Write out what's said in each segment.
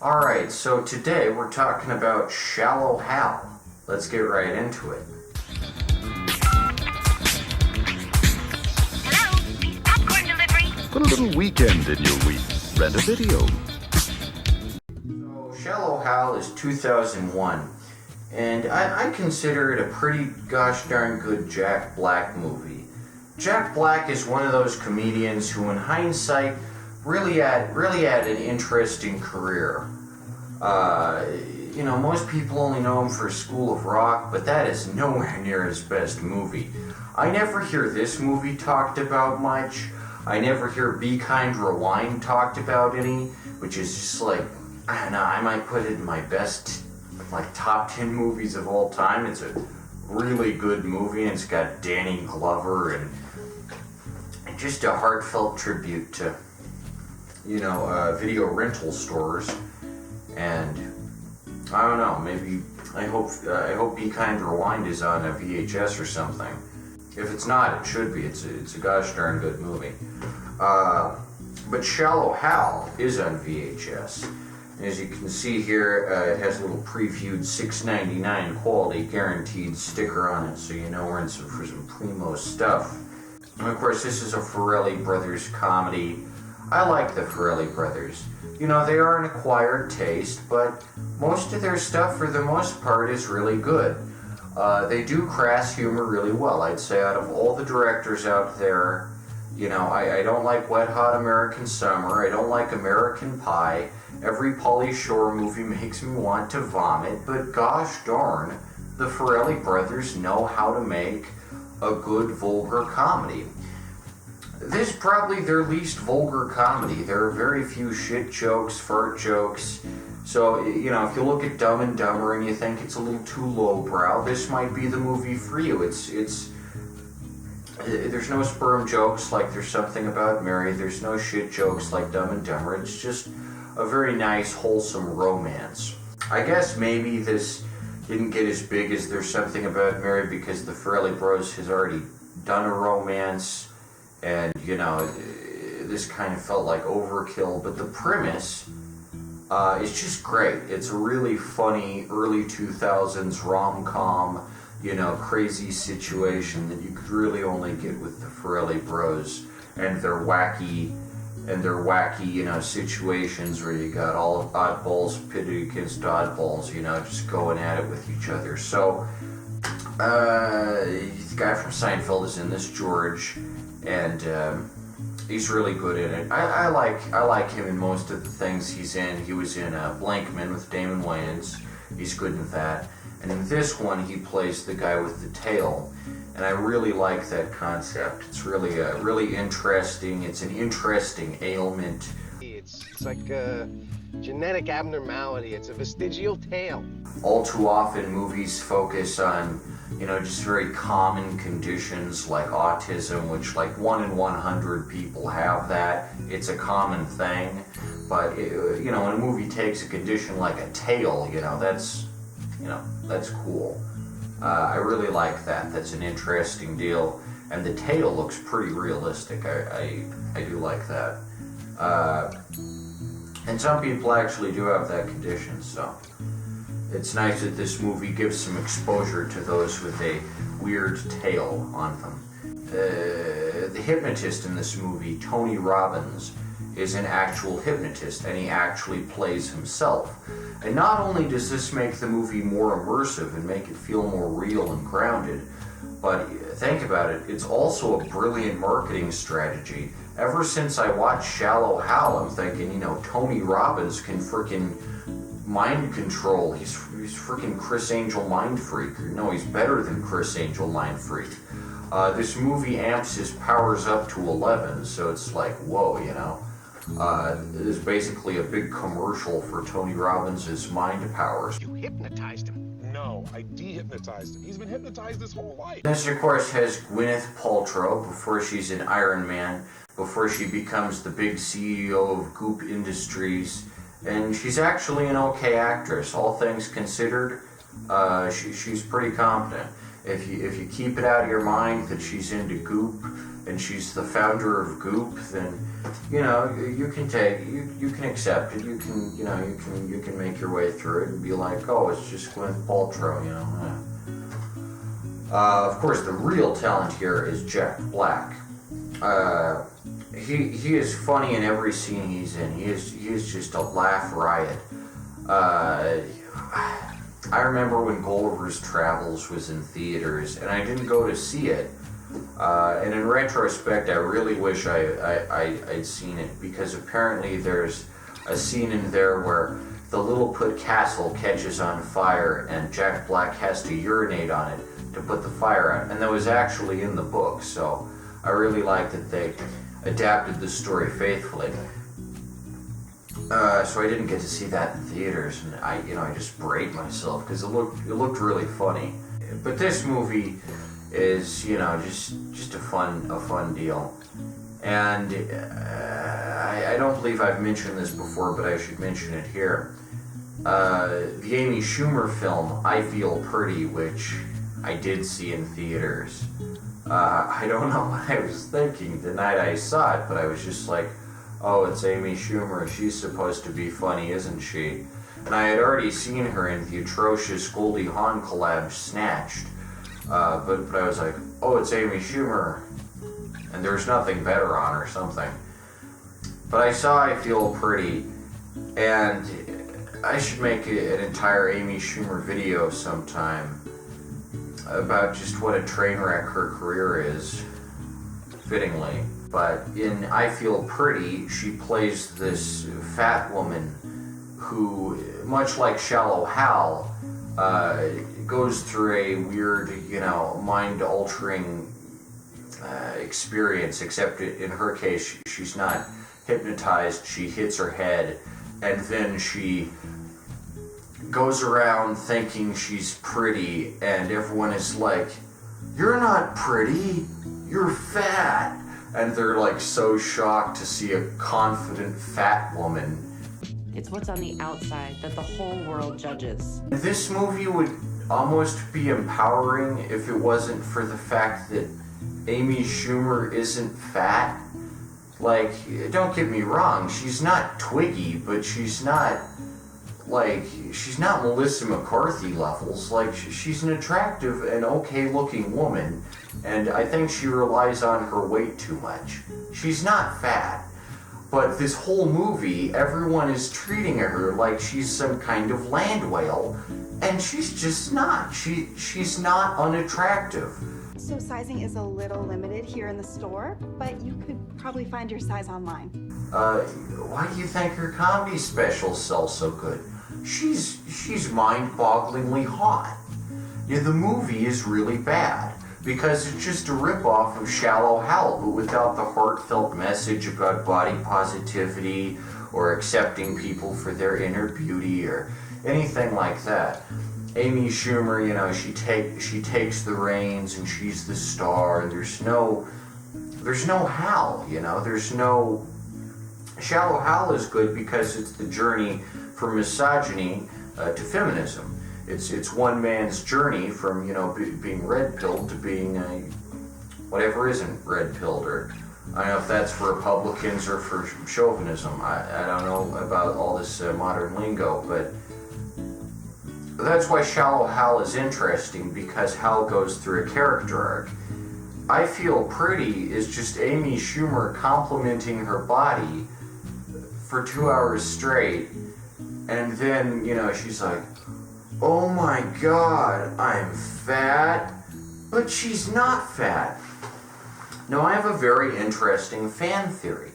Alright, so today we're talking about Shallow Hal. Let's get right into it. Hello? Popcorn delivery. Put a little weekend in your week. Rent a video. So, Shallow Hal is 2001, and I consider it a pretty gosh darn good Jack Black movie. Jack Black is one of those comedians who, in hindsight, really had an interesting career. Most people only know him for School of Rock, but that is nowhere near his best movie. I never hear this movie talked about much. I never hear Be Kind Rewind talked about any, which is just like, I don't know, I might put it in my best, top 10 movies of all time. It's a really good movie, and it's got Danny Glover, and just a heartfelt tribute to video rental stores. And I don't know, maybe I hope Be Kind Rewind is on a VHS or something. If it's not, it should be. It's a gosh darn good movie. But Shallow Hal is on VHS. And as you can see here, it has a little previewed $6.99 quality guaranteed sticker on it, so you know we're in for some primo stuff. And of course, this is a Farrelly Brothers comedy. I like the Farrelly Brothers. They are an acquired taste, but most of their stuff, for the most part, is really good. They do crass humor really well. I'd say out of all the directors out there, I don't like Wet Hot American Summer. I don't like American Pie. Every Pauly Shore movie makes me want to vomit, but gosh darn, the Farrelly Brothers know how to make a good vulgar comedy. This is probably their least vulgar comedy. There are very few shit jokes, fart jokes. So, if you look at Dumb and Dumber and you think it's a little too lowbrow, this might be the movie for you. There's no sperm jokes like There's Something About Mary. There's no shit jokes like Dumb and Dumber. It's just a very nice, wholesome romance. I guess maybe this didn't get as big as There's Something About Mary because the Farrelly Bros has already done a romance. And, this kind of felt like overkill, but the premise is just great. It's a really funny early 2000s rom-com, crazy situation that you could really only get with the Farrelly Bros and their wacky, situations where you got all oddballs pitted against oddballs, just going at it with each other. So, the guy from Seinfeld is in this, George, and he's really good in it. I like him in most of the things he's in. He was in Blankman with Damon Wayans. He's good in that. And in this one, he plays the guy with the tail. And I really like that concept. It's really interesting. It's an interesting ailment. It's like a genetic abnormality. It's a vestigial tail. All too often, movies focus on just very common conditions like autism, which like 1 in 100 people have that. It's a common thing. But, when a movie takes a condition like a tail, that's cool. I really like that. That's an interesting deal. And the tail looks pretty realistic. I do like that. And some people actually do have that condition, so it's nice that this movie gives some exposure to those with a weird tail on them. The hypnotist in this movie, Tony Robbins, is an actual hypnotist, and he actually plays himself. And not only does this make the movie more immersive and make it feel more real and grounded, but think about it, it's also a brilliant marketing strategy. Ever since I watched Shallow Hal, I'm thinking, Tony Robbins can frickin' mind control. He's freaking Chris Angel Mind Freak. No, he's better than Chris Angel Mind Freak. This movie amps his powers up to 11, so it's like, whoa, it is basically a big commercial for Tony Robbins' mind powers. You hypnotized him. No, I de-hypnotized him. He's been hypnotized his whole life. This, of course, has Gwyneth Paltrow before she's an Iron Man, before she becomes the big CEO of Goop Industries. And she's actually an okay actress, all things considered. She's pretty competent. If you keep it out of your mind that she's into Goop, and she's the founder of Goop, then you know you can accept it. You can you can make your way through it and be like, oh, it's just Gwyneth Paltrow, you know. Of course, the real talent here is Jack Black. He is funny in every scene he's in. He is just a laugh riot. I remember when Gulliver's Travels was in theaters, and I didn't go to see it. And in retrospect, I really wish I'd seen it, because apparently there's a scene in there where the Lilliput Castle catches on fire, and Jack Black has to urinate on it to put the fire out. And that was actually in the book, so I really like that they adapted the story faithfully. So I didn't get to see that in theaters, and I just brayed myself because it looked really funny. But this movie is, just a fun deal. And I don't believe I've mentioned this before, but I should mention it here. The Amy Schumer film, I Feel Pretty, which I did see in theaters. I don't know what I was thinking the night I saw it, but I was just like, oh, it's Amy Schumer. She's supposed to be funny, isn't she? And I had already seen her in the atrocious Goldie Hawn collab Snatched. But I was like, oh, it's Amy Schumer. And there's nothing better on or something. But I saw I Feel Pretty, and I should make an entire Amy Schumer video sometime about just what a train wreck her career is, fittingly. But in I Feel Pretty, she plays this fat woman who, much like Shallow Hal, goes through a weird, mind-altering experience, except in her case, she's not hypnotized, she hits her head, and then she goes around thinking she's pretty, and everyone is like, you're not pretty, you're fat. And they're like so shocked to see a confident fat woman. It's what's on the outside that the whole world judges. This movie would almost be empowering if it wasn't for the fact that Amy Schumer isn't fat. Like, don't get me wrong, she's not Twiggy, but she's not Melissa McCarthy levels. Like, she's an attractive and okay looking woman, and I think she relies on her weight too much. She's not fat, but this whole movie, everyone is treating her like she's some kind of land whale, and she's just not. She's not unattractive. So sizing is a little limited here in the store, but you could probably find your size online. Why do you think her comedy specials sell so good? She's mind-bogglingly hot. Yeah, the movie is really bad because it's just a rip-off of Shallow Hal, but without the heartfelt message about body positivity or accepting people for their inner beauty or anything like that. Amy Schumer, she takes the reins and she's the star, and there's no Hal, there's no. Shallow Hal is good because it's the journey from misogyny to feminism. It's one man's journey from being red-pilled to being whatever isn't red-pilled, or I don't know if that's for Republicans or for chauvinism. I don't know about all this modern lingo, but that's why Shallow Hal is interesting, because Hal goes through a character arc. I Feel Pretty is just Amy Schumer complimenting her body for 2 hours straight, and then, she's like, oh my god, I'm fat, but she's not fat. Now, I have a very interesting fan theory.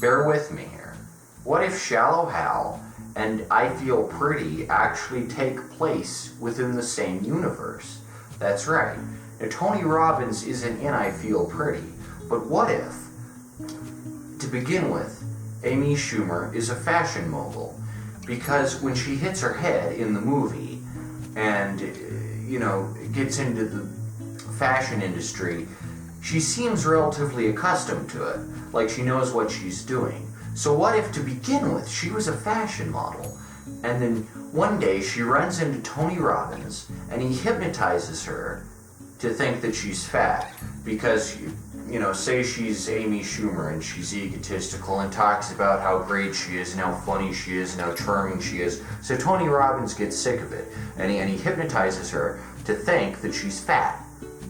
Bear with me here. What if Shallow Hal and I Feel Pretty actually take place within the same universe? That's right. Now, Tony Robbins isn't in I Feel Pretty, but what if, to begin with, Amy Schumer is a fashion mogul? Because when she hits her head in the movie and, gets into the fashion industry, she seems relatively accustomed to it, like she knows what she's doing. So what if, to begin with, she was a fashion model, and then one day she runs into Tony Robbins, and he hypnotizes her to think that she's fat, because, say she's Amy Schumer and she's egotistical and talks about how great she is and how funny she is and how charming she is. So Tony Robbins gets sick of it, and he hypnotizes her to think that she's fat.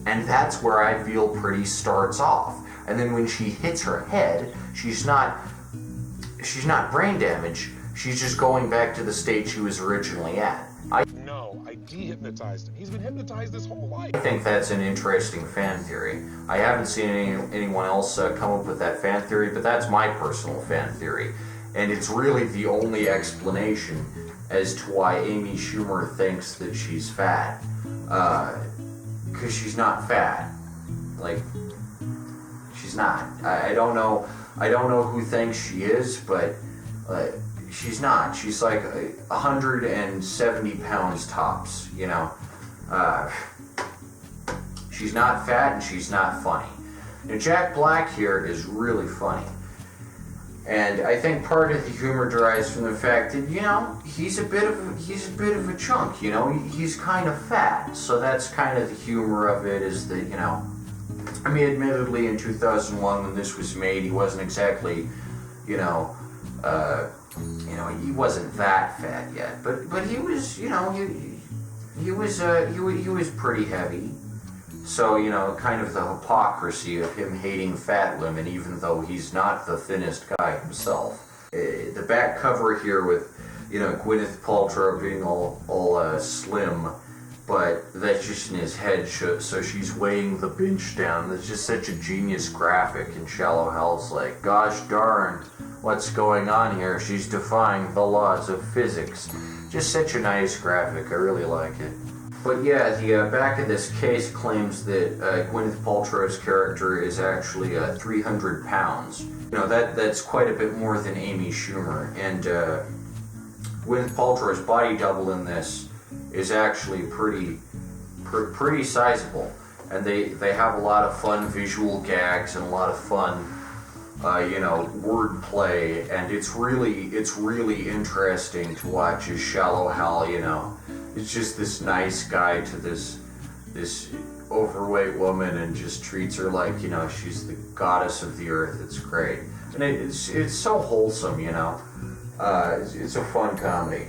And that's where I feel Pretty starts off. And then when she hits her head, she's not brain damaged. She's just going back to the state she was originally at. No, I de-hypnotized him. He's been hypnotized his whole life. I think that's an interesting fan theory. I haven't seen anyone else come up with that fan theory, but that's my personal fan theory. And it's really the only explanation as to why Amy Schumer thinks that she's fat. Because she's not fat. Like, she's not. I don't know who thinks she is, but she's not. She's like 170 pounds tops, She's not fat and she's not funny. Now, Jack Black here is really funny. And I think part of the humor derives from the fact that, he's a bit of a chunk, he's kind of fat. So that's kind of the humor of it, is that, admittedly in 2001 when this was made, he wasn't exactly, he wasn't that fat yet, but he was, he was pretty heavy. So, kind of the hypocrisy of him hating fat women, even though he's not the thinnest guy himself. The back cover here with, Gwyneth Paltrow being all slim, but that's just in his head, so she's weighing the bench down. That's just such a genius graphic, and Shallow Hal's like, gosh darn, what's going on here? She's defying the laws of physics. Just such a nice graphic, I really like it. But yeah, the back of this case claims that Gwyneth Paltrow's character is actually 300 pounds. That's quite a bit more than Amy Schumer. And Gwyneth Paltrow's body double in this is actually pretty sizable. And they have a lot of fun visual gags and a lot of fun, word play. And it's really interesting to watch as Shallow Hal, it's just this nice guy to this overweight woman and just treats her like, she's the goddess of the earth. It's great. And it's so wholesome, It's a fun comedy.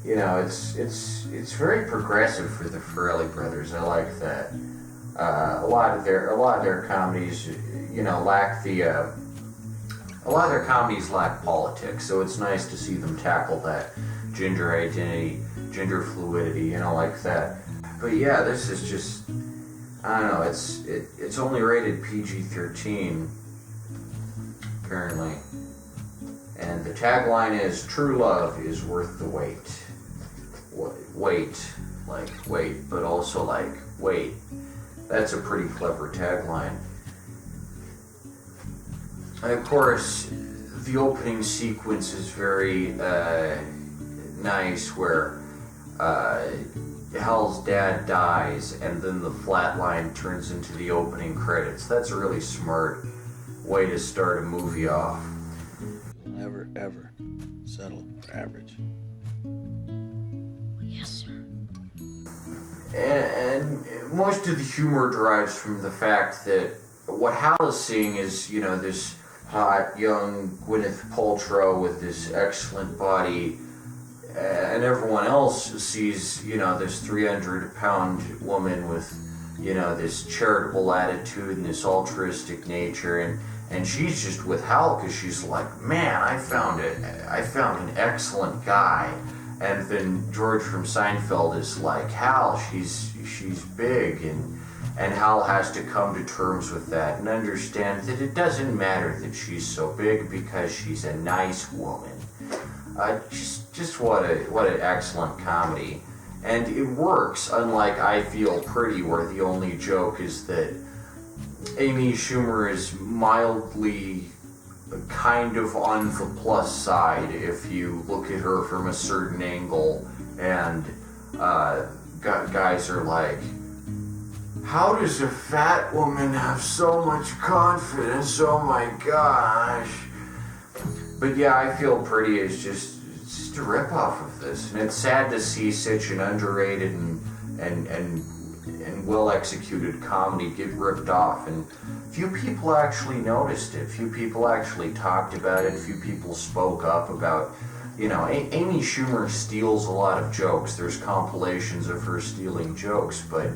It's very progressive for the Farrelly brothers. I like that. A lot of their comedies, lack politics, so it's nice to see them tackle that gender identity, gender fluidity, like that. But yeah, this is just, I don't know, it's only rated PG-13, apparently. And the tagline is, true love is worth the wait. Wait, like wait, but also like wait. That's a pretty clever tagline. And of course, the opening sequence is very nice, where Hal's dad dies and then the flat line turns into the opening credits. That's a really smart way to start a movie off. Never, ever settle for average. Yes, sir. And most of the humor derives from the fact that what Hal is seeing is, this hot, young Gwyneth Paltrow with this excellent body, and everyone else sees, this 300-pound woman with, this charitable attitude and this altruistic nature, and she's just with Hal because she's like, man, I found an excellent guy. And then George from Seinfeld is like, Hal, she's big, and Hal has to come to terms with that and understand that it doesn't matter that she's so big because she's a nice woman. Just what an excellent comedy. And it works, unlike I Feel Pretty, where the only joke is that Amy Schumer is mildly kind of on the plus side if you look at her from a certain angle, and guys are like, how does a fat woman have so much confidence? Oh my gosh. But yeah, I Feel Pretty is just a ripoff of this, and it's sad to see such an underrated and and well-executed comedy get ripped off, and few people actually noticed it. Few people actually talked about it. Few people spoke up about, Amy Schumer steals a lot of jokes. There's compilations of her stealing jokes, but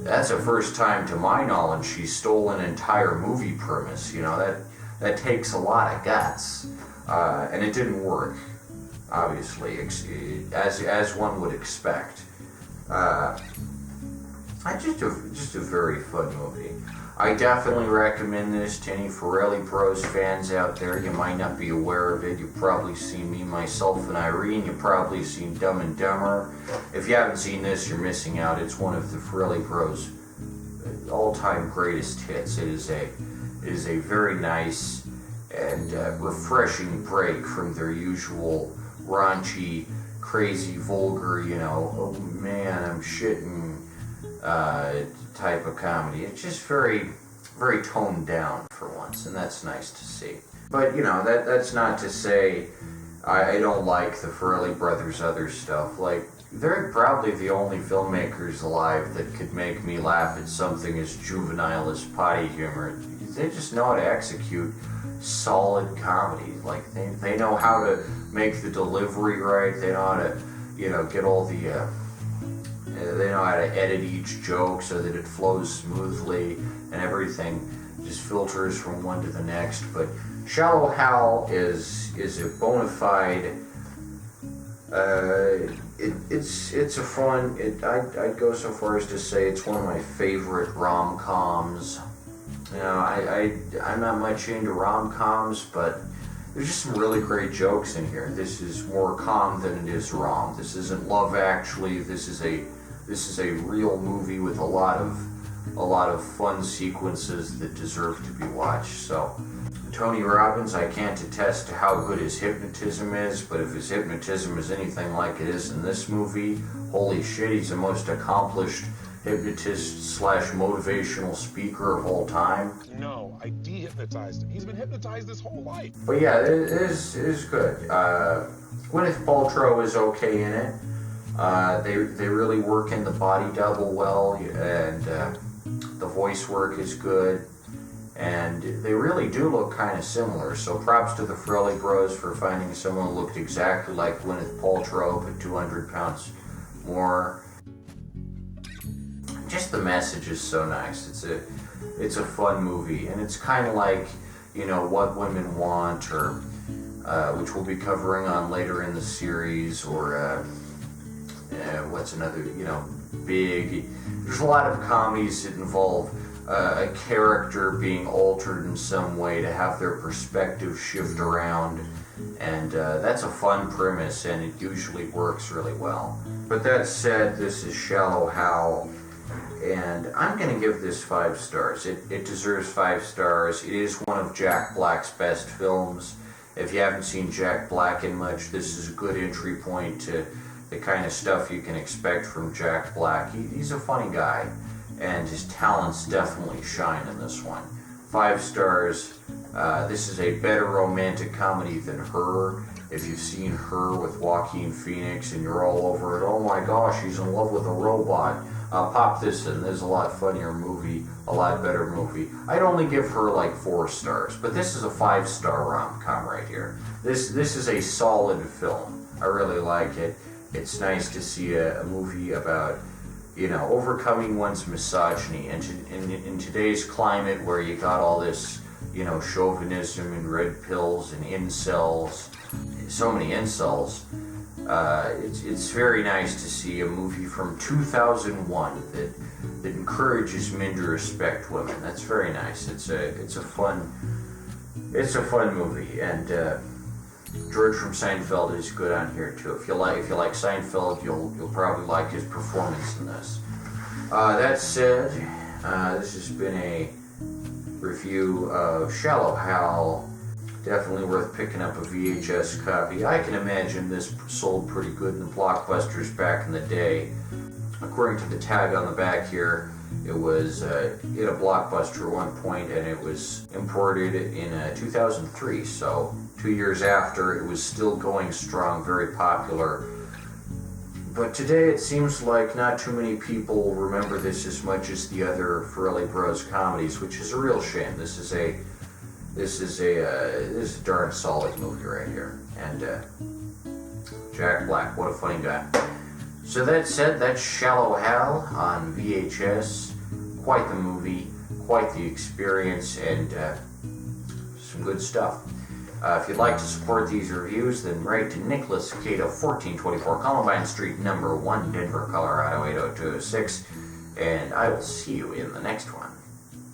that's the first time, to my knowledge, she stole an entire movie premise. That takes a lot of guts, and it didn't work, obviously, as one would expect. Just a very fun movie. I definitely recommend this to any Farrelly Bros fans out there. You might not be aware of it. You've probably seen me, myself, and Irene. You've probably seen Dumb and Dumber. If you haven't seen this, you're missing out. It's one of the Farrelly Bros' all-time greatest hits. It is a very nice and refreshing break from their usual raunchy, crazy, vulgar, oh man, I'm shitting type of comedy. It's just very, very toned down for once, and that's nice to see. But, that's not to say I don't like the Farrelly Brothers' other stuff. Like, they're probably the only filmmakers alive that could make me laugh at something as juvenile as potty humor. They just know how to execute solid comedy. Like, they know how to make the delivery right. They know how to, get all the, they know how to edit each joke so that it flows smoothly and everything just filters from one to the next. But Shallow Hal is a bona fide, it's a fun, I'd go so far as to say it's one of my favorite rom-coms. I'm not much into rom-coms, but there's just some really great jokes in here. This is more calm than it is rom. This isn't Love Actually. This is a real movie with a lot of fun sequences that deserve to be watched. So, Tony Robbins, I can't attest to how good his hypnotism is, but if his hypnotism is anything like it is in this movie, holy shit, he's the most accomplished hypnotist / motivational speaker of all time. No, I de-hypnotized him. He's been hypnotized his whole life. But yeah, it is good. Gwyneth Paltrow is okay in it. They really work in the body double well, and the voice work is good, and they really do look kind of similar. So props to the Farrelly Bros for finding someone who looked exactly like Gwyneth Paltrow but 200 pounds more. Just the message is so nice. It's a fun movie, and it's kind of like, What Women Want, or which we'll be covering on later in the series, or what's another, Big. There's a lot of comedies that involve a character being altered in some way to have their perspective shift around, and that's a fun premise, and it usually works really well. But that said, this is Shallow Hal, and I'm going to give this 5 stars. It deserves 5 stars. It is one of Jack Black's best films. If you haven't seen Jack Black in much, this is a good entry point to the kind of stuff you can expect from Jack Black. He's a funny guy, and his talents definitely shine in this one. 5 stars. This is a better romantic comedy than Her. If you've seen Her with Joaquin Phoenix and you're all over it, oh my gosh, he's in love with a robot. Pop this in. There's a lot funnier movie, a lot better movie. I'd only give Her like 4 stars, but this is a 5-star rom-com right here. This is a solid film. I really like it. It's nice to see a movie about, overcoming one's misogyny. And in today's climate where you got all this, chauvinism and red pills and incels, so many incels, it's very nice to see a movie from 2001 that encourages men to respect women. That's very nice. It's a fun movie, and George from Seinfeld is good on here too. If you like Seinfeld, you'll probably like his performance in this. That said, this has been a review of Shallow Hal. Definitely worth picking up a VHS copy. I can imagine this sold pretty good in the blockbusters back in the day. According to the tag on the back here, it was in a Blockbuster at one point, and it was imported in 2003, so 2 years after, it was still going strong, very popular. But today it seems like not too many people remember this as much as the other Farrelly Bros comedies, which is a real shame. This is a darn solid movie right here. And Jack Black, what a funny guy. So that said, that's Shallow Hal on VHS. Quite the movie, quite the experience, and some good stuff. If you'd like to support these reviews, then write to Nicholas Cato, 1424 Columbine Street, number 1, Denver, Colorado, 80206, and I will see you in the next one.